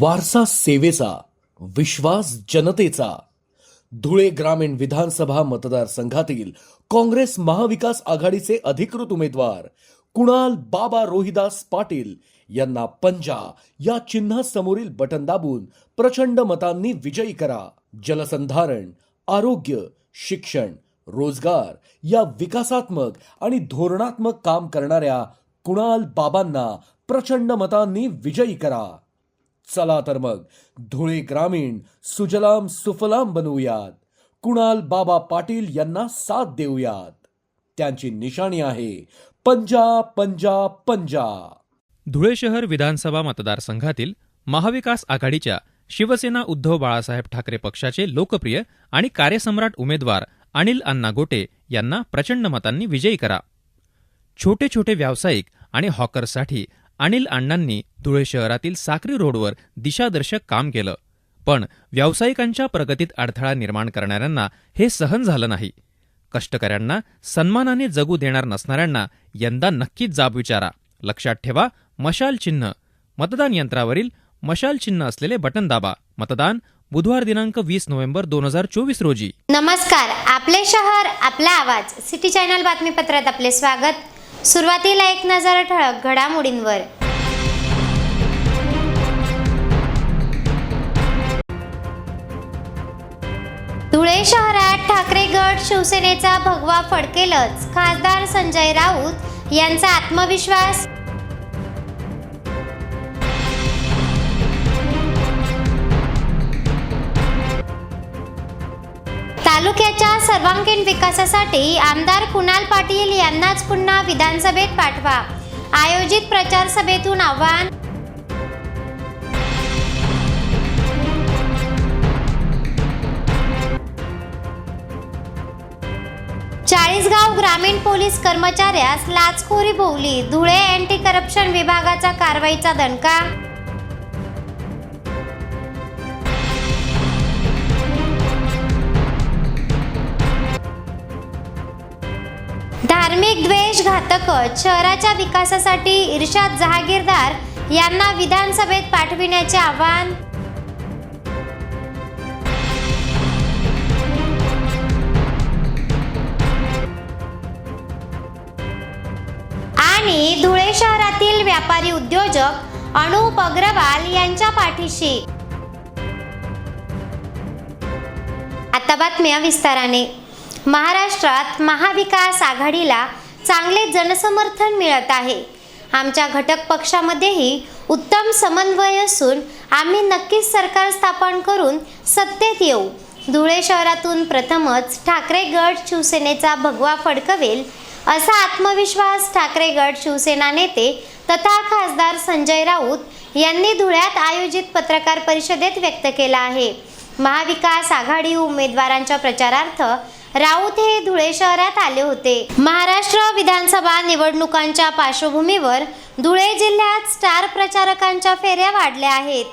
वारसा सेवेचा, विश्वास जनतेचा. धुळे ग्रामीण विधानसभा मतदारसंघातील काँग्रेस महाविकास आघाडीचे अधिकृत उमेदवार कुणाल बाबा रोहिदास पाटील यांना पंजा या चिन्हासमोरील बटन दाबून प्रचंड मतांनी विजयी करा. जलसंधारण, आरोग्य, शिक्षण, रोजगार या विकासात्मक आणि धोरणात्मक काम करणाऱ्या कुणाल बाबांना प्रचंड मतांनी विजयी करा. चला तर मग धुळे ग्रामीण सुजलाम सुफलाम बनवूयात. कुणाल बाबा पाटील यांना साथ देऊयात. त्यांची निशाणी आहे पंजा पंजा पंजा. धुळे शहर विधानसभा मतदारसंघातील महाविकास आघाडीच्या शिवसेना उद्धव बाळासाहेब ठाकरे पक्षाचे लोकप्रिय आणि कार्यसम्राट उमेदवार अनिल अण्णा गोटे यांना प्रचंड मतांनी विजयी करा. छोटे छोटे व्यावसायिक आणि हॉकर्ससाठी अनिल अण्णांनी धुळे शहरातील साक्री रोडवर दिशादर्शक काम केलं, पण व्यावसायिकांच्या प्रगतीत अडथळा निर्माण करणाऱ्यांना हे सहन झालं नाही. कष्टकऱ्यांना सन्मानाने जगू देणार नसणाऱ्यांना यंदा नक्कीच जाब विचारा. लक्षात ठेवा, मशाल चिन्ह. मतदान यंत्रावरील मशाल चिन्ह असलेले बटन दाबा. मतदान बुधवार दिनांक 20 नोव्हेंबर 2024 रोजी. नमस्कार, आपले शहर आपला आवाज सिटी चॅनल बातमीपत्रात आपले स्वागत. सुरुवातीला एक नजर ठळक घडामोडींवर. धुळे शहरात ठाकरे गट शिवसेनेचा भगवा फडकेलच. खासदार संजय राऊत यांचा आत्मविश्वास. तालुक्याच्या सर्वांगीण विकासासाठी आमदार कुणाल पाटील यांनाच पुन्हा विधानसभेत पाठवा. आयोजित प्रचार सभेतून आवाहन. चाळीसगाव ग्रामीण पोलीस कर्मचाऱ्यास लाचखोरी भोवली. धुळे अँटी करप्शन विभागाचा कारवाईचा दणका. धार्मिक द्वेष घातकच. शहराच्या विकासासाठी इर्शाद जहागीरदार यांना विधानसभेत पाठविण्याचे आवाहन. आणि धुळे शहरातील व्यापारी उद्योजक अनुप अग्रवाल यांच्या पाठीशी. आता बातम्या विस्ताराने. महाराष्ट्रात महाविकास आघाडीला चांगले जनसमर्थन मिळत आहे. आमच्या घटक पक्षामध्येही उत्तम समन्वय असून आम्ही नक्कीच सरकार स्थापन करून सत्तेत येऊ. धुळे शहरातून प्रथमच ठाकरे गट शिवसेनेचा भगवा फडकवेल असा आत्मविश्वास ठाकरे गट शिवसेना नेते तथा खासदार संजय राऊत यांनी धुळ्यात आयोजित पत्रकार परिषदेत व्यक्त केला आहे. महाविकास आघाडी उमेदवारांच्या प्रचारार्थ राऊत हे धुळे शहरात आले होते. महाराष्ट्र विधानसभा निवडणुकांच्या पार्श्वभूमीवर धुळे जिल्ह्यात स्टार प्रचारकांच्या फेऱ्या वाढल्या आहेत.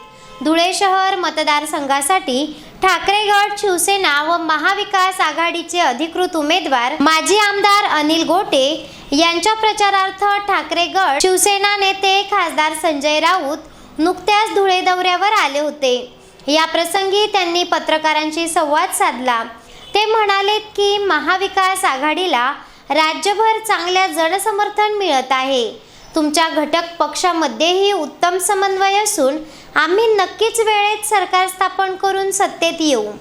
धुळे शहर मतदारसंघासाठी ठाकरे गट शिवसेना व महाविकास आघाडीचे अधिकृत उमेदवार माजी आमदार अनिल गोटे यांच्या प्रचारार्थ ठाकरे गट शिवसेना नेते खासदार संजय राऊत नुकत्याच धुळे दौऱ्यावर आले होते. या प्रसंगी त्यांनी पत्रकारांशी संवाद साधला. ते म्हणालेत की महाविकास आघाडीला राज्यभर चांगल्या जनसमर्थन मिळत आहे. तुमच्या घटक पक्षामध्येही उत्तम समन्वय असून आम्ही नक्कीच वेळेत सरकार स्थापन करून सत्तेत येऊ.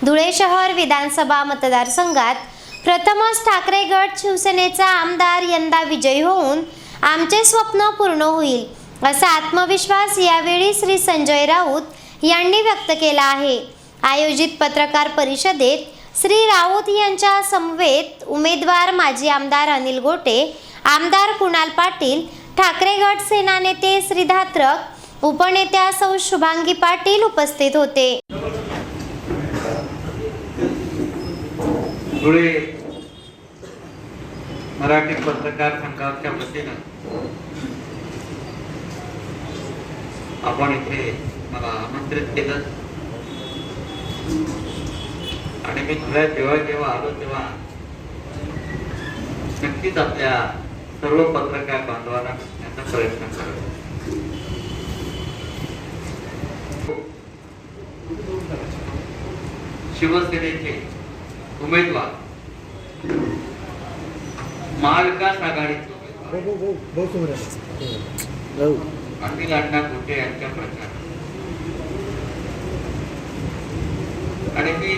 धुळे शहर विधानसभा मतदारसंघात प्रथमच ठाकरे गट शिवसेनेचा आमदार यंदा विजयी होऊन आमचे स्वप्न पूर्ण होईल असा आत्मविश्वास यावेळी श्री संजय राऊत यांनी व्यक्त केला आहे. आयोजित पत्रकार परिषदेत श्री राऊत यांच्या समवेत उमेदवार माजी आमदार अनिल गोटे, आमदार कुणाल पाटील, ठाकरे गट सेना नेते श्री धात्रक, उपनेत्या सौ शुभांगी पाटील उपस्थित होते. धुळे मराठी पत्रकार संघाच्या वतीनं आपण इथे मला आमंत्रित केलं आणि मी जेव्हा आलो तेव्हा नक्कीच आपल्या सर्व पत्रकार बांधवांना भेटण्याचा प्रयत्न करतो. शिवसेनेचे उमेदवार, महाविकास आघाडीचे उमेदवार अनिल अण्णा गोटे यांच्या प्रचार. आणि मी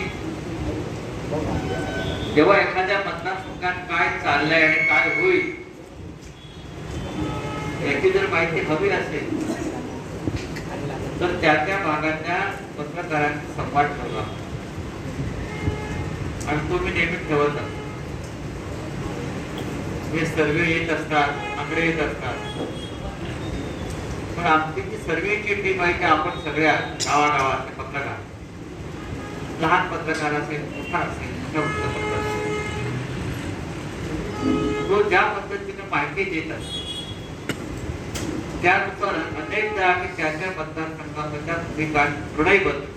जेव्हा एखाद्या मतदारसंघात काय चाललंय आणि काय होईल याची जर माहिती हवी असेल तर त्या भागातल्या पत्रकारांशी संवाद ठेवला आणि तो मी नेहमी ठेवत असतो. हे सर्वे येत असतात, आकडे येत असतात, पण आमची जी सर्वेची टीम आहे की आपण सगळ्या गावागावातले पत्रकार, लहान पत्रकार असेल, मोठा असेल, मोठा पत्रकार, तो ज्या पद्धतीने माहिती देत असतो त्यानुसार अनेकदा आम्ही त्याच्या मतदारसंघाच्या भूमिका निर्णय बदलतो.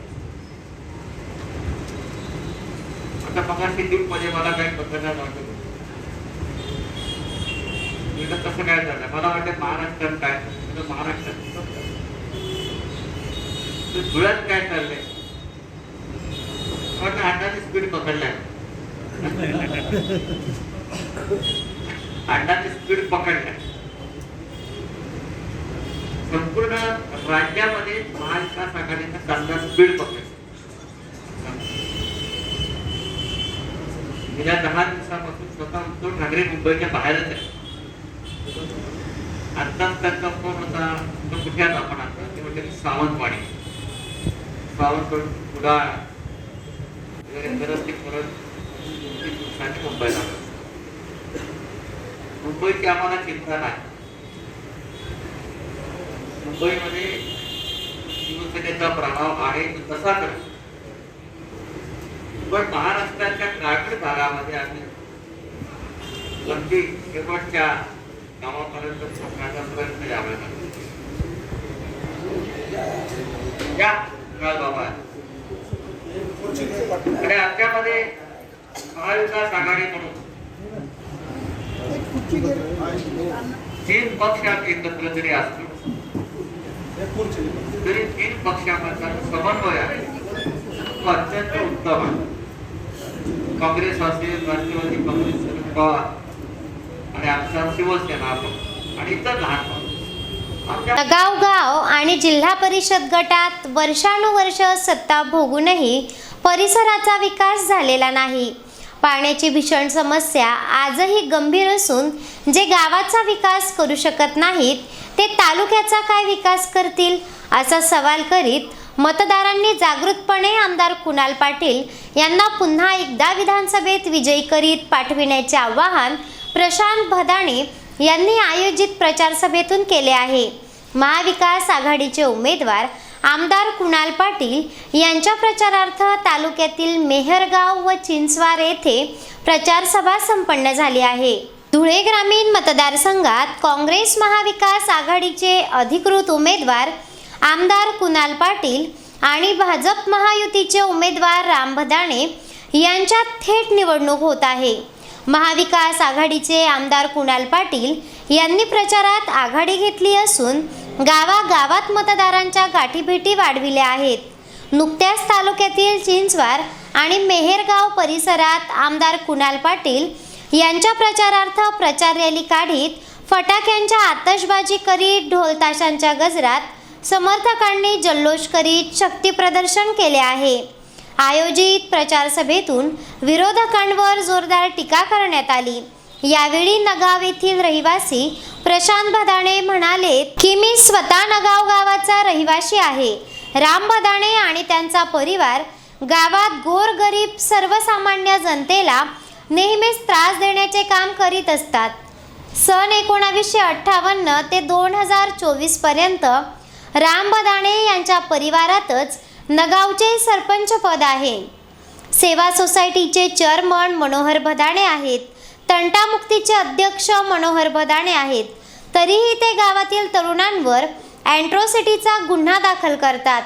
आता मगाशी दिवमध्ये मला काही पत्रकार वाटत कसं काय झालं, मला वाटतं महाराष्ट्रात काय महाराष्ट्रात धुळ्यात काय चाललंय, पण अण्णाने स्पीड पकडलाय, अण्णाने स्पीड पकडलाय. संपूर्ण राज्यामध्ये महाविकास आघाडीचा चांगला स्पीड पकडला. गेल्या 10 दिवसापासून स्वतः उद्धव ठाकरे मुंबईच्या बाहेरच आहे. आत्ताच त्यांचा फोन होता, तो कुठे आपण आता ते म्हणजे सावंतवाडी, सावंतवाडी कुडाळ वगैरे करत ते परत मुंबईला. मुंबईची आम्हाला चिंता नाही. मुंबईमध्ये शिवसेनेचा प्रभाव आहे तसा कर, पण महाराष्ट्राच्या ग्रामीण भागामध्ये आम्ही अगदी शेवटच्या गावापर्यंत पोहोचण्याचा प्रयत्न यावे बाबा. आणि आमच्यामध्ये महाविकास आघाडी म्हणून 3 पक्ष एकत्र जरी असलो तरी 3 पक्षांचा समन्वय आहे तो अत्यंत उत्तम आहे. काँग्रेस असेल, राष्ट्रवादी काँग्रेस, शरद पवार आणि आमचा शिवसेना आणि इतर लहान गाव आणि जिल्हा परिषद गटात वर्षानुवर्ष सत्ता भोगूनही परिसराचा विकास झालेला नाही. पाण्याची भीषण समस्या आजही गंभीर असून जे गावाचा विकास करू शकत नाहीत ते तालुक्याचा काय विकास करतील असा सवाल करीत मतदारांनी जागृतपणे आमदार कुणाल पाटील यांना पुन्हा एकदा विधानसभेत विजयी करीत पाठविण्याचे आवाहन प्रशांत भदाणे यांनी आयोजित प्रचार सभेतून केले आहे. महाविकास आघाडीचे उमेदवार आमदार कुणाल पाटील यांच्या प्रचारार्थ तालुक्यातील मेहरगाव व चिंचवार येथे प्रचार सभा संपन्न झाली आहे. धुळे ग्रामीण मतदारसंघात काँग्रेस महाविकास आघाडीचे अधिकृत उमेदवार आमदार कुणाल पाटील आणि भाजप महायुतीचे उमेदवार राम भदाणे यांच्यात थेट निवडणूक होत आहे. महाविकास आघाडीचे आमदार कुणाल पाटील यांनी प्रचारात आघाडी घेतली असून गावागावात मतदारांच्या गाठीभेटी वाढविल्या आहेत. नुकत्याच तालुक्यातील चिंचवार आणि मेहरगाव परिसरात आमदार कुणाल पाटील यांच्या प्रचारार्थ प्रचार रॅली काढीत फटाक्यांच्या आतषबाजी करीत ढोल ताशांच्या गजरात समर्थकांनी जल्लोष करीत शक्ती प्रदर्शन केले आहे. आयोजित प्रचार सभेतून विरोधकांवर जोरदार टीका करण्यात आली. यावेळी नगाव येथील रहिवासी प्रशांत भदाणे म्हणाले की मी स्वतः नगाव गावाचा रहिवासी आहे. राम भदाणे आणि त्यांचा परिवार गावात गोरगरीब सर्वसामान्य जनतेला नेहमीच त्रास देण्याचे काम करीत असतात. सन 1958 ते 2024 पर्यंत राम भदाणे यांच्या परिवारातच नगावचे सरपंच पद आहे. सेवा सोसायटीचे चेअरमन मनोहर भदाणे आहेत. तंटामुक्तीचे अध्यक्ष मनोहर भदाणे आहेत. तरीही ते गावातील तरुणांवर अॅट्रॉसिटीचा गुन्हा दाखल करतात.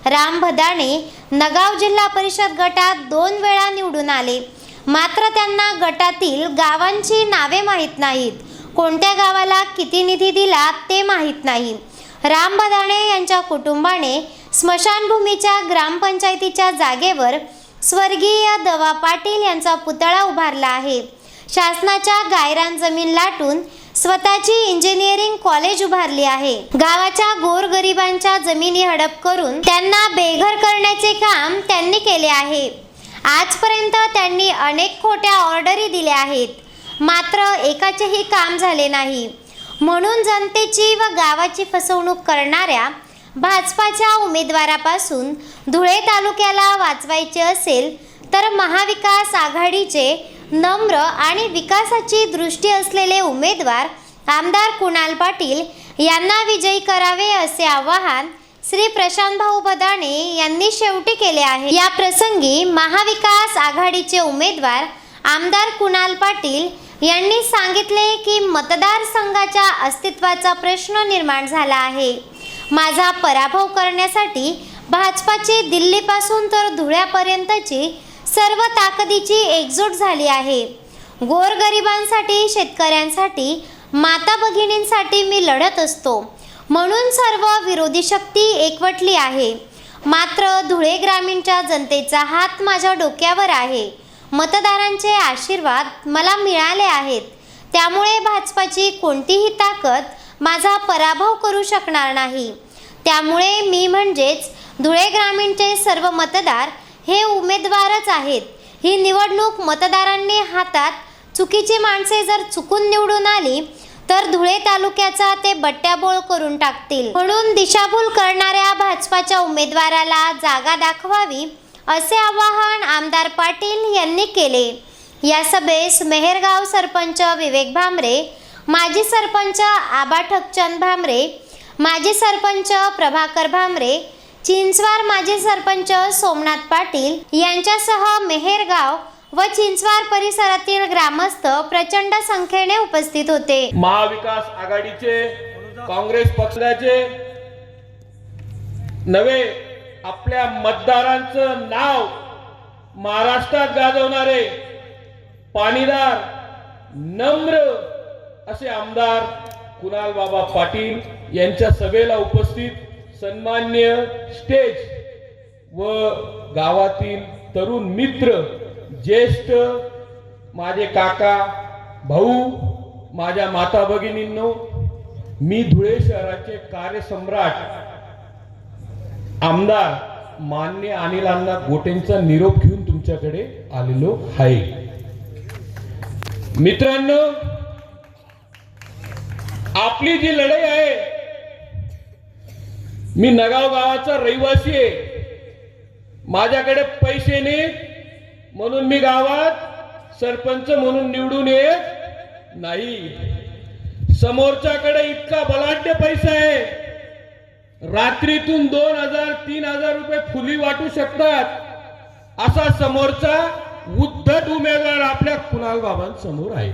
राम भदाणे नगाव जिल्हा परिषद गटात 2 वेळा निवडून आले, मात्र त्यांना गटातील गावांची नावे माहीत नाहीत. कोणत्या गावाला किती निधी दिला ते माहीत नाही. राम भदाणे यांच्या कुटुंबाने स्मशानभूमीच्या ग्रामपंचायतीच्या जागेवर स्वर्गीय दवा पाटील यांचा पुतळा उभारला आहे. शासनाच्या गायरान जमीन लाटून स्वतःची इंजिनिअरिंग कॉलेज उभारली आहे. गावाच्या गोरगरिबांच्या जमिनी हडप करून त्यांना बेघर करण्याचे काम त्यांनी केले आहे. आजपर्यंत त्यांनी अनेक खोट्या ऑर्डरी दिल्या आहेत, मात्र एकाचेही काम झाले नाही. म्हणून जनतेची व गावाची फसवणूक करणाऱ्या भाजपाच्या उमेदवारापासून धुळे तालुक्याला वाचवायचे असेल तर महाविकास आघाडीचे नम्र आणि विकासाची दृष्टी असलेले उमेदवार आमदार कुणाल पाटील यांना विजयी करावे असे आवाहन श्री प्रशांत भाऊ बदाणे यांनी शेवटी केले आहे. या प्रसंगी महाविकास आघाडीचे उमेदवार आमदार कुणाल पाटील यांनी सांगितले की मतदारसंघाच्या अस्तित्वाचा प्रश्न निर्माण झाला आहे. माझा पराभव करण्यासाठी भाजपाची दिल्लीपासून तर धुळ्यापर्यंतची सर्व ताकदीची एकजूट झाली आहे. गोरगरिबांसाठी, शेतकऱ्यांसाठी, माता भगिनींसाठी मी लढत असतो, म्हणून सर्व विरोधी शक्ती एकवटली आहे. मात्र धुळे ग्रामीणच्या जनतेचा हात माझ्या डोक्यावर आहे. मतदारांचे आशीर्वाद मला मिळाले आहेत, त्यामुळे भाजपाची कोणतीही ताकद माझा पराभव करू शकणार नाही. त्यामुळे मी म्हणजेच धुळे ग्रामीणचे सर्व मतदार हे उमेदवारच आहेत. ही निवडणूक मतदारांनी हातात चुकीची माणसे जर चुकून निवडून आली तर धुळे तालुक्याचा ते बट्ट्याबोळ करून टाकतील. म्हणून दिशाभूल करणाऱ्या भाजपाच्या उमेदवाराला जागा दाखवावी असे आवाहन आमदार पाटील यांनी केले. या सभेस मेहरगाव सरपंच विवेक भामरे, माजी सरपंच आबा ठकचंद भामरे, माजी सरपंच प्रभाकर भामरे, चिंचवार माजी सरपंच सोमनाथ पाटील यांच्यासह मेहरगाव व चिंचवार परिसरातील ग्रामस्थ प्रचंड संख्येने उपस्थित होते. महाविकास आघाडीचे, काँग्रेस पक्षाचे नवे आपल्या मतदारांचं नाव महाराष्ट्रात गाजवणारे पाणीदार, नम्र असे आमदार कुणाल बाबा पाटील यांच्या सभेला उपस्थित सन्मान्य स्टेज व गावातील तरुण मित्र, ज्येष्ठ माझे काका, भाऊ, माझ्या माता भगिनींनो, मी धुळे शहराचे कार्यसम्राट आमदार मान्य अनिल अण्णा गोटेंचा निरोप घेऊन तुमच्याकडे आलेलो आहे. मित्रांनो, आपली जी लढाई आहे, मी नगाव गावाचा रहिवासी आहे. माझ्याकडे पैसे नाहीत म्हणून मी गावात सरपंच म्हणून निवडून येत नाही. समोरच्याकडे इतका बलाढ्य पैसा आहे, रात्रीतून 2000-3000 रुपये फुली वाटू शकतात. असा समोरचा उद्धट उमेदवार आपल्या कुणाल बाबांसमोर आहे.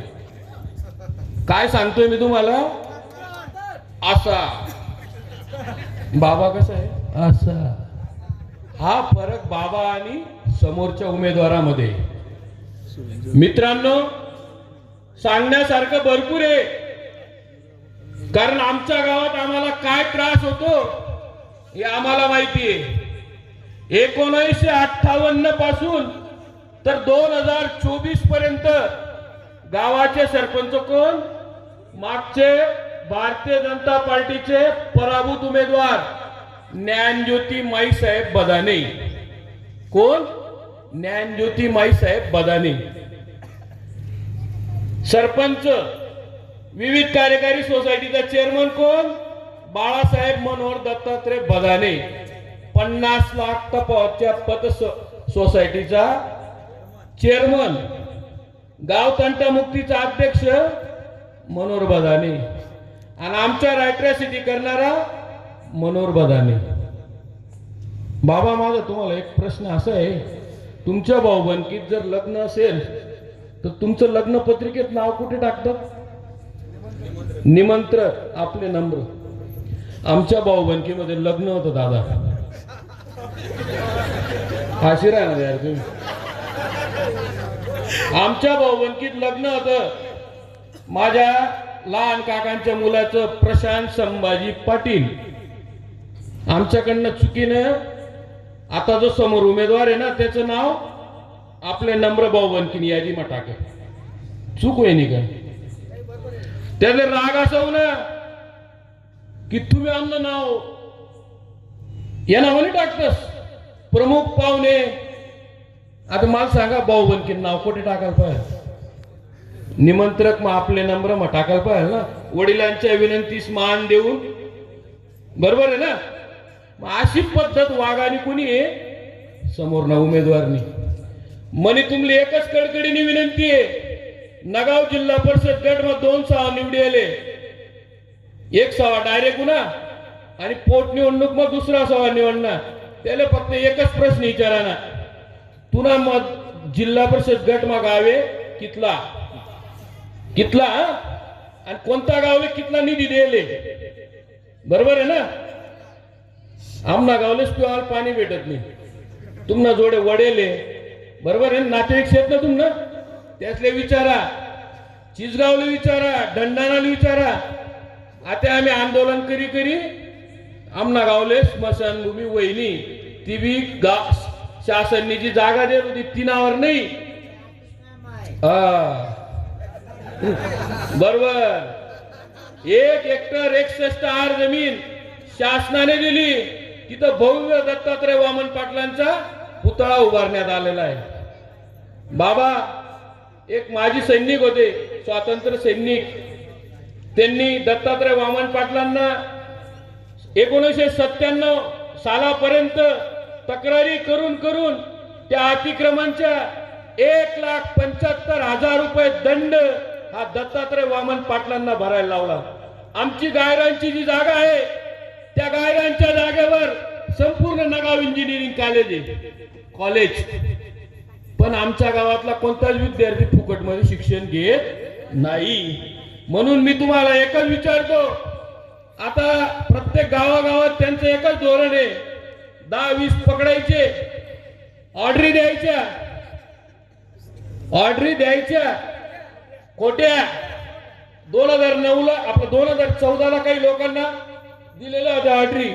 काय सांगतोय मी तुम्हाला? असा बाबा कसा आहे, असा. हा फरक बाबा आणि समोरच्या उमेदवारामध्ये. मित्रांनो, सांगण्यासारखं भरपूर आहे, कारण आमच्या गावात आम्हाला काय त्रास होतो हे आम्हाला माहिती आहे. 1958 पासून तर 2024 पर्यंत गावाचे सरपंच कोण? मागचे भारतीय जनता पार्टीचे पराभूत उमेदवार ज्ञानज्योती माईसाहेब बदाने. कोण? ज्ञानज्योती माईसाहेब बदाने. सरपंच विविध कार्यकारी सोसायटीचा चेअरमन कोण? बाळासाहेब मनोहर दत्तात्रय बदाने. 50 लाख तपाच्या पत सोसायटीचा चेअरमन. गाव तंटामुक्तीचा अध्यक्ष मनोहर बदाने. आणि आमच्या रायट्रॅसिटी करणारा मनोहर बदाने. बाबा, माझा तुम्हाला एक प्रश्न असा आहे, तुमच्या भाऊबंदकीत जर लग्न असेल तर तुमचं लग्न पत्रिकेत नाव कुठे टाकतात? निमंत्रण, आपले नम्र. आमच्या भाऊबंदकीमध्ये लग्न होतं दादा. आशीर्वाद आहे ना यार तुम्ही. आमच्या भाऊबंदकीत लग्न होतं माझ्या लहान काकांच्या मुलाचं, प्रशांत संभाजी पाटील. आमच्याकडनं चुकीनं आता जो समोर उमेदवार आहे ना, त्याचं नाव आपले नम्र भाऊ बनकीन यादीमा टाके चूक होईनी का त्याले राग असव ना की तुम्ही आमचं नाव या नावाने टाकतस प्रमुख पाहुणे. आता मला सांगा भाऊ बनकीन नाव कुठे टाकायला पाहिजे? निमंत्रक मग आपले नम्र मग टाकायला पाहिजे ना, वडिलांच्या विनंतीस मान देऊन. बरोबर आहे ना? मग अशी पद्धत वागानी कुणी समोर ना उमेदवारनी म्हणे तुमले एकच कडकडीने विनंती आहे. नगाव जिल्हा परिषद गट मग 2 सभा निवडी आले, 1 सभा डायरेक्ट ना आणि पोटनिवडणूक मग दुसरा सभा निवडणार. त्याला फक्त एकच प्रश्न विचारा ना, तुना मग जिल्हा परिषद गट मग गावे कितला कितला आणि कोणता गावले कितला निधी दिले. बरोबर आहे ना? आमना गावलेच पिवायला पाणी भेटत नाही, तुमना जोडे वडेले. बरोबर आहे? नातेवाईक शेत ना तुमना त्यासले विचारा, चिजगावले विचारा, दंडानाला विचारा. आता आम्ही आंदोलन करी करी आमना गावले स्मशानभूमी वहिनी ती बी शासननी जी जागा देत होती ती नावावर नाही. बरोबर, 1 हेक्टर 61 आर जमीन शासनाने दिली. तिथं भव्य दत्तात्रय वामन पाटलांचा पुतळा उभारण्यात आलेला आहे. बाबा एक माजी सैनिक होते, स्वातंत्र्य सैनिक. त्यांनी दत्तात्रय वामन पाटलांना 1997 सालापर्यंत तक्रारी करून करून त्या अतिक्रमणच्या 1,75,000 रुपये दंड हा दत्तात्रय वामन पाटलांना भरायला लावला. आमची गायरांची जी जागा आहे त्या गायरांच्या जागेवर संपूर्ण नगाव इंजिनिअरिंग कॉलेज पण आमच्या गावातला कोणताच विद्यार्थी फुकटमध्ये शिक्षण घेत नाही. म्हणून मी तुम्हाला एकच विचारतो, आता प्रत्येक गावागावात त्यांचं एकच धोरण आहे, 10-20 पकडायचे, ऑर्डरी द्यायच्या खोट्या. 2009ला आपलं 2014ला काही लोकांना दिलेल्या होत्या ऑर्डरी,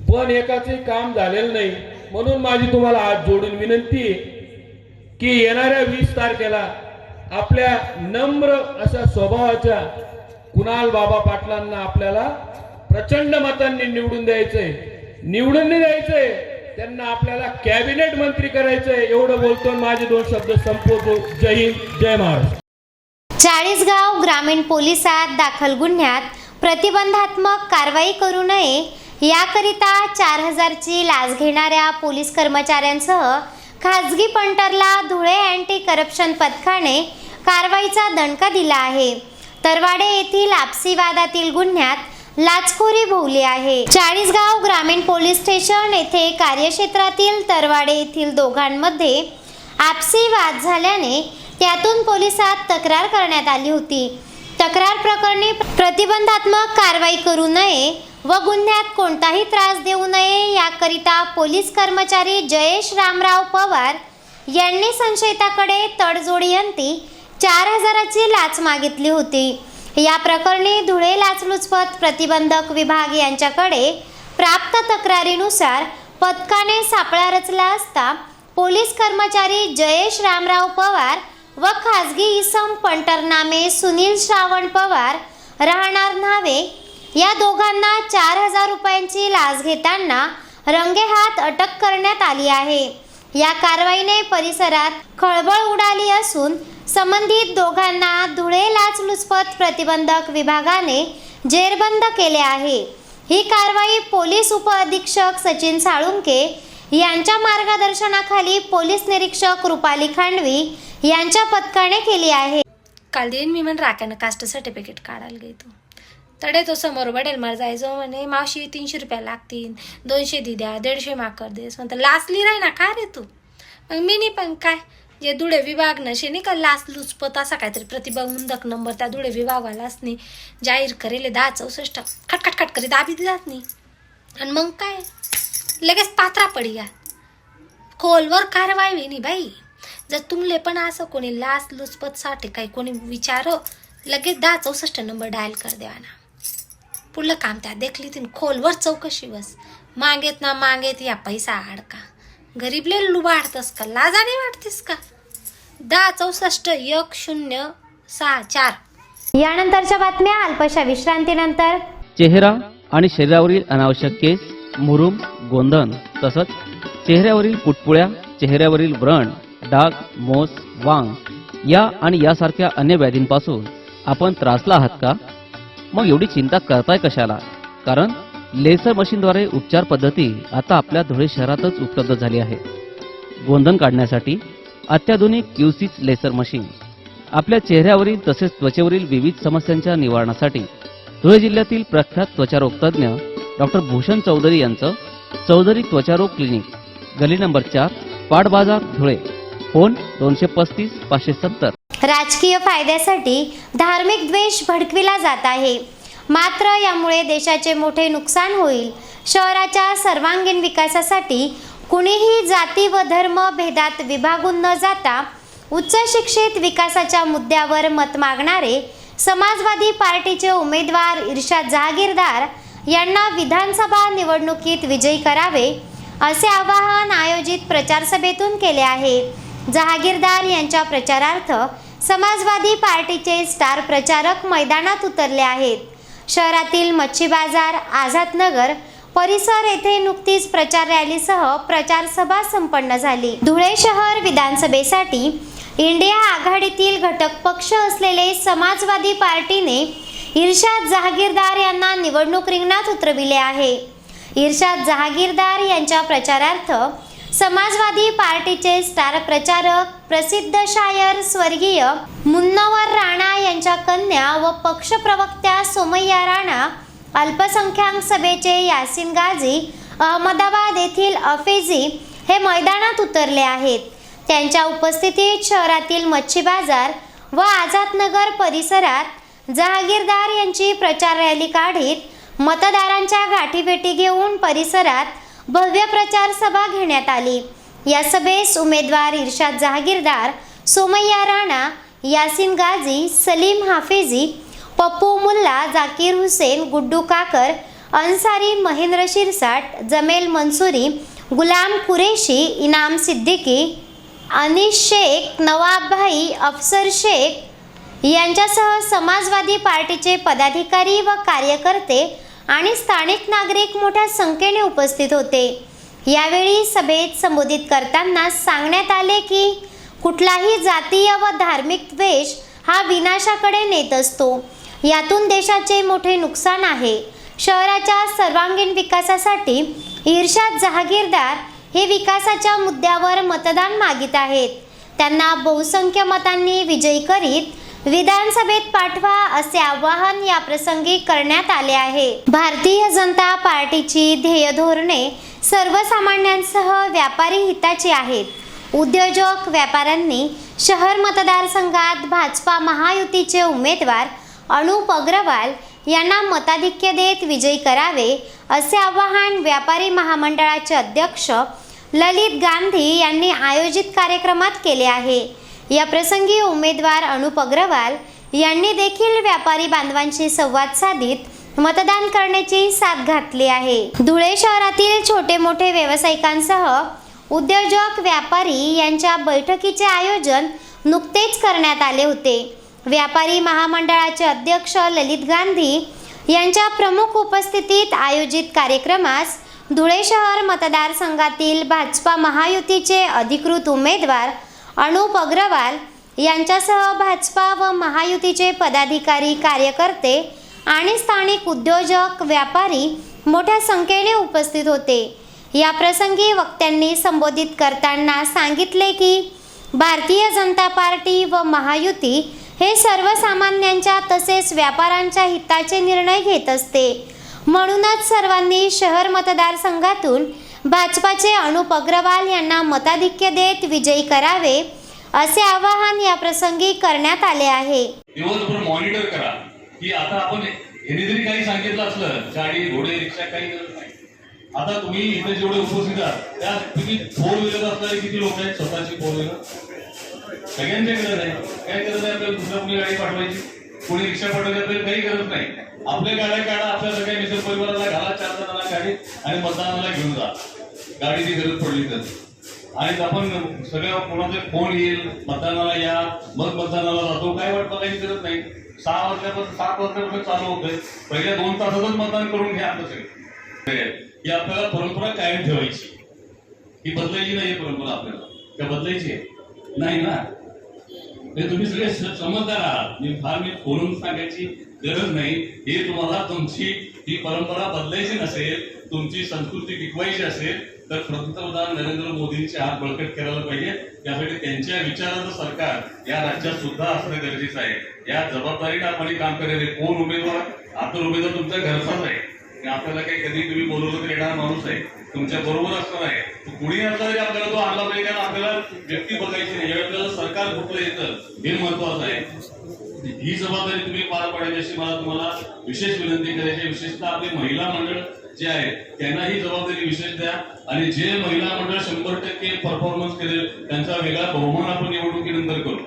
पण एकाचे काम झालेलं नाही. म्हणून माझी तुम्हाला हात जोडून विनंती आहे की येणाऱ्या 20 तारखेला आपल्या नम्र अशा स्वभावाच्या कुणाल बाबा पाटलांना आपल्याला प्रचंड मतांनी निवडून द्यायचंय. निवडून नाही द्यायचंय, त्यांना आपल्याला कॅबिनेट मंत्री करायचंय. एवढं बोलतो माझे 2 शब्द संपवतो. जय हिंद, जय महाराष्ट्र. चाळीसगाव ग्रामीण पोलिसात दाखल गुन्ह्यात प्रतिबंधात्मक कारवाई करू नये याकरिता 4,000ची लाच घेणाऱ्या पोलीस कर्मचाऱ्यांसह खासगी पंटरला धुळे अँटी करप्शन पथकाने कारवाईचा दणका दिला आहे. तरवाडे येथील आपसी वादातील गुन्ह्यात लाचखोरी भोवली आहे. चाळीसगाव ग्रामीण पोलीस स्टेशन येथे कार्यक्षेत्रातील तरवाडे येथील दोघांमध्ये आपसी वाद झाल्याने त्यातून पोलिसात तक्रार करण्यात आली होती. तक्रार प्रकरणी प्रतिबंधात्मक कारवाई करू नये व गुन्ह्यात कोणताही त्रास देऊ नये याकरिता पोलीस कर्मचारी जयेश रामराव पवार यांनी संशयिताकडे तडजोडीअंती 4,000ची लाच मागितली होती. या प्रकरणी धुळे लाचलुचपत प्रतिबंधक विभाग यांच्याकडे प्राप्त तक्रारीनुसार पथकाने सापळा रचला असता पोलीस कर्मचारी जयेश रामराव पवार व खासगी इसम पंटरनामे सुनील श्रावण पवार राहणार न्हावे या दोघांना 4,000 रुपयांची लाच घेताना रंगेहात अटक करण्यात आली आहे. या कारवाईने परिसरात खळबळ उडाली असून संबंधित दोघांना धुळे लाचलुचपत प्रतिबंधक विभागाने जेरबंद केले आहे. ही कारवाई पोलीस उपअधीक्षक सचिन साळुंके यांच्या मार्गदर्शनाखाली पोलीस निरीक्षक रुपाली खांडवी यांच्या पथकाने केली आहे. काल देईन मी म्हण राख्यानं कास्ट सर्टिफिकेट काढायला गेलो तडे तो समोर बडेल मार जायचो म्हणे मावशी 300 रुपये लागतील, 200 दि द्या, 150 माकर देस म्हणतं लाचली राही ना का रे तू. मग मी नाही पण काय जे धुळे विभाग नशे नाही का लाच लुचपत असा काहीतरी प्रतिबंधक नंबर त्या धुळे विभागालाच नाही जाहीर करेले 1064 खटखट करी दाबी जात नाही. आणि मग काय लगेच पात्रा पडी या खोलवर कारवाई नाही बाई. जर तुमले पण असं कोणी लाच लुचपतसाठी काही कोणी विचारो लगेच 1064 नंबर डायल कर द्या ना. पुढलं काम त्या देखली तीन खोलवर चौकशी बस मागेत ना मागेत या पैसा अडका गरीबले लुबाडतस का, लाजाने वाटतेस का? 10641064. यानंतरच्या बातम्या अल्पशा विश्रांतीनंतर. चेहरा आणि शरीरावरील अनावश्यक केस, मुरूम, गोंधन तसंच चेहऱ्यावरील पुटपुळ्या, चेहऱ्यावरील व्रण, डाग, मोस, वांग या आणि यासारख्या अन्य व्याधींपासून आपण त्रासला आहात का? मग एवढी चिंता करताय कशाला? कारण लेसर मशीनद्वारे उपचार पद्धती आता आपल्या धुळे शहरातच उपलब्ध झाली आहे. गोंधन काढण्यासाठी अत्याधुनिक क्यूसिस लेसर मशीन, आपल्या चेहऱ्यावरील तसेच त्वचेवरील विविध समस्यांच्या निवारणासाठी धुळे जिल्ह्यातील प्रख्यात त्वचारोग तज्ज्ञ डॉक्टर भूषण चौधरी यांचं चौधरी त्वचारोग क्लिनिक, गली नंबर 4, पाट बाजार, धुळे. फोन 235-570. राजकीय फायद्यासाठी धार्मिक द्वेष भडकविला जात आहे. मात्र यामुळे देशाचे मोठे नुकसान होईल. शहराच्या सर्वांगीण विकासासाठी कुणीही जाती व धर्म भेदात विभागून न जाता उच्च शिक्षित विकासाच्या मुद्द्यावर मत मागणारे समाजवादी पार्टीचे उमेदवार इर्शाद जहागीरदार यांना विधानसभा निवडणुकीत विजयी करावे असे आवाहन आयोजित प्रचारसभेतून केले आहे. जहागीरदार यांच्या प्रचारार्थ समाजवादी पार्टीचे स्टार प्रचारक मैदानात उतरले आहेत. शहरातील मच्छी बाजार, आझादनगर परिसर येथे नुकतीच प्रचार रॅलीसह प्रचार सभा संपन्न झाली. धुळे शहर विधानसभेसाठी इंडिया आघाडीतील घटक पक्ष असलेले समाजवादी पार्टीने इर्शाद जहागीरदार यांना निवडणूक रिंगणात उतरविले आहे. इर्शाद जहागीरदार यांच्या प्रचारार्थ समाजवादी पार्टीचे स्टार प्रचारक, प्रसिद्ध शायर स्वर्गीय मुन्नवर राणा यांच्या कन्या व पक्ष प्रवक्त्या सोमय्या राणा, अल्पसंख्याक सभेचे यासिन गाझी, अहमदाबाद येथील अफेजी हे मैदानात उतरले आहेत. त्यांच्या उपस्थितीत शहरातील मच्छी बाजार व आझादनगर परिसरात जहागीरदार यांची प्रचार रॅली काढीत मतदारांच्या गाठीभेटी घेऊन परिसरात भव्य प्रचार सभा घेण्यात आली. या सभेस उमेदवार इर्शाद जहागीरदार, सोमय्या राणा, यासिन गाझी, सलीम हाफिजी, पप्पू मुल्ला, जाकीर हुसेन, गुड्डू काकर, अन्सारी, महेंद्र शिरसाट, जमेल मंसुरी, गुलाम कुरेशी, इनाम सिद्दीकी, अनिश शेख, नवाब भाई, अफसर शेख यांच्यासह समाजवादी पार्टीचे पदाधिकारी व कार्यकर्ते आणि स्थानिक नागरिक मोठ्या संख्येने उपस्थित होते. यावेळी सभेत संबोधित करताना सांगण्यात आले की कुठलाही जातीय व धार्मिक द्वेष हा विनाशाकडे नेत असतो. यातून देशाचे मोठे नुकसान आहे. शहराच्या सर्वांगीण विकासासाठी इर्शाद जहागीरदार हे विकासाच्या मुद्द्यावर मतदान मागित आहेत. त्यांना बहुसंख्य मतांनी विजयी करीत विधानसभेत पाठवा असे आवाहन या प्रसंगी करण्यात आले आहे. भारतीय जनता पार्टीची ध्येय धोरणे सर्वसामान्यांसह व्यापारी हिताची आहेत. उद्योजक व्यापाऱ्यांनी शहर मतदारसंघात भाजपा महायुतीचे उमेदवार अनुप अग्रवाल यांना मताधिक्य देत विजयी करावे असे आवाहन व्यापारी महामंडळाचे अध्यक्ष ललित गांधी यांनी आयोजित कार्यक्रमात केले आहे. या प्रसंगी उमेदवार अनुप अग्रवाल यांनी देखील व्यापारी बांधवांशी संवाद साधित मतदान करण्याची साथ घातली आहे. धुळे शहरातील छोटे मोठे व्यावसायिकांसह उद्योजक व्यापारी यांच्या बैठकीचे आयोजन नुकतेच करण्यात आले होते. व्यापारी महामंडळाचे अध्यक्ष ललित गांधी यांच्या प्रमुख उपस्थितीत आयोजित कार्यक्रमास धुळे शहर मतदारसंघातील भाजपा महायुतीचे अधिकृत उमेदवार अनुप अग्रवाल यांच्यासह भाजपा व महायुतीचे पदाधिकारी, कार्यकर्ते आणि स्थानिक उद्योजक व्यापारी मोठ्या संख्येने उपस्थित होते. या प्रसंगी वक्त्यांनी संबोधित करताना सांगितले की भारतीय जनता पार्टी व महायुती हे सर्वसामान्यांच्या तसेच व्यापाऱ्यांच्या हिताचे निर्णय घेत असते. म्हणूनच सर्वांनी शहर मतदारसंघातून भाजपाचे अनुप अग्रवाल यांना मताधिक्य देत विजयी करावे असे आवाहन या प्रसंगी करण्यात आले आहे. दिवसभर मॉनिटर करा की आता आपण यांनी जरी काही सांगितलं असलं, गाडी, घोडे, रिक्षा काही गरज नाही. आता तुम्ही इथे जेवढे उपस्थित आहात त्या तुम्ही 4 व्हीलर असणारे किती लोक आहेत? स्वतःची 4 व्हीलर सगळ्यांची गरज आहे. काय गरज आहे आपल्याला दुसऱ्या कुणी गाडी पाठवायची, कोणी रिक्षा पाठवायची? आपल्याला काही गरज नाही. आपल्या गाड्या काढा, आपल्या सगळ्या मित्र परिवाराला घाला 4 जणांना गाडीत आणि मतदानाला घेऊन जा गाडीची गरज पडली तर. आणि आपण सगळ्या कोणाचे फोन येईल, मतदानाला या, मग मतदानाला जातो, काय वाट बघायची गरज नाही. 6 वर्षापासून 7 वर्षापासून चालू होतंय. पहिल्या 2 तासातच मतदान करून घ्या. आता सगळे ही आपल्याला परंपरा कायम ठेवायची, ही बदलायची नाही. परंपरा आपल्याला काय बदलायची नाही ना. ते तुम्ही सगळे समजदार आहात. मी खोलून सांगायची गरज नाही. हे तुम्हाला तुमची ही परंपरा बदलायची नसेल, तुमची संस्कृती टिकवायची असेल तर पंतप्रधान नरेंद्र मोदींचे हात बळकट करायला पाहिजे. त्यासाठी त्यांच्या विचाराचं सरकार या राज्यात सुद्धा असणं गरजेचं आहे. या जबाबदारीने आपण काम करायचे. कोण उमेदवार, आता उमेदवार तुमच्या घरचाच आहे. आपल्याला काही कधी तुम्ही बोलवलं तर येणारा माणूस आहे, तुमच्या बरोबर असणार आहे. कुणी असला तरी आपल्याला तो आणला पाहिजे. कारण आपल्याला व्यक्ती बघायची नाही, आपल्याला सरकार कुठलं येतं हे महत्वाचं आहे. ही जबाबदारी तुम्ही पार पाडायची अशी मला तुम्हाला विशेष विनंती करायची. विशेषतः आपले महिला मंडळ जे आहे त्यांना ही जबाबदारी विशेष द्या. आणि जे महिला मंडळ 100% परफॉर्मन्स करेल त्यांचा वेगळा बहुमान आपण निवडणुकीनंतर करू.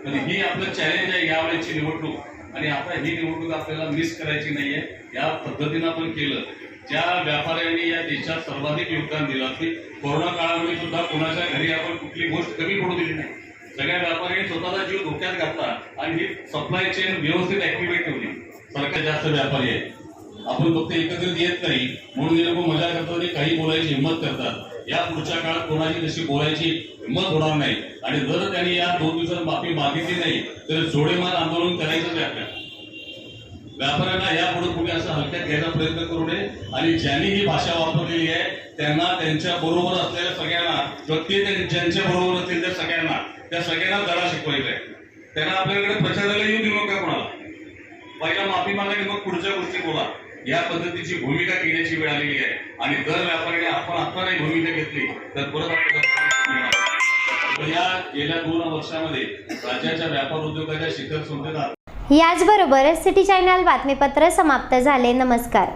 आणि ही आपलं चॅलेंज आहे यावेळेची निवडणूक. आणि आता ही निवडणूक आपल्याला मिस करायची नाहीये. या पद्धतीनं आपण केलं. ज्या व्यापाऱ्यांनी या देशात सर्वाधिक योगदान दिलं, की कोरोना काळामध्ये सुद्धा कोणाच्या घरी आपण कुठली गोष्ट कमी पडू दिली नाही. सगळ्या व्यापाऱ्यांनी स्वतःचा जीव धोक्यात घातला आणि ही सप्लाय चेन व्यवस्थित ऍक्टिव्हेट ठेवली. सरकार जास्त व्यापारी आहे. आपण फक्त एकत्रित येत नाही म्हणून हे लोक मजा करतात आणि काही बोलायची हिंमत करतात. या पुढच्या काळात कोणाची तशी बोलायची हिंमत होणार नाही. आणि जर त्यांनी या 2 दिवसात माफी मागितली नाही तर जोडेमार आंदोलन करायचंच आहे आपल्याला. व्यापाऱ्यांना यापुढे कुणी असं हलक्यात घ्यायचा प्रयत्न करू नये. आणि ज्यांनी ही भाषा वापरलेली आहे त्यांना त्यांच्या बरोबर असलेल्या सगळ्यांना, व्यक्ती ज्यांच्या बरोबर असतील त्या सगळ्यांना धडा शिकवायचा आहे. त्यांना आपल्याकडे प्रचाराला येऊ देऊ नका कोणाला. पहिला माफी मागा आणि मग पुढच्या गोष्टी बोला. या पद्धतीची भूमिका घेण्याची वेळ आलेली आहे. आणि दर व्यापाऱ्याने आपण आता नाही भूमिका घेतली तर परत आपल्याला या गेल्या 2 वर्षामध्ये राज्याच्या व्यापार उद्योगाच्या शिखर संस्थेला. याचबरोबर सिटी चॅनल बातमीपत्र समाप्त झाले. नमस्कार.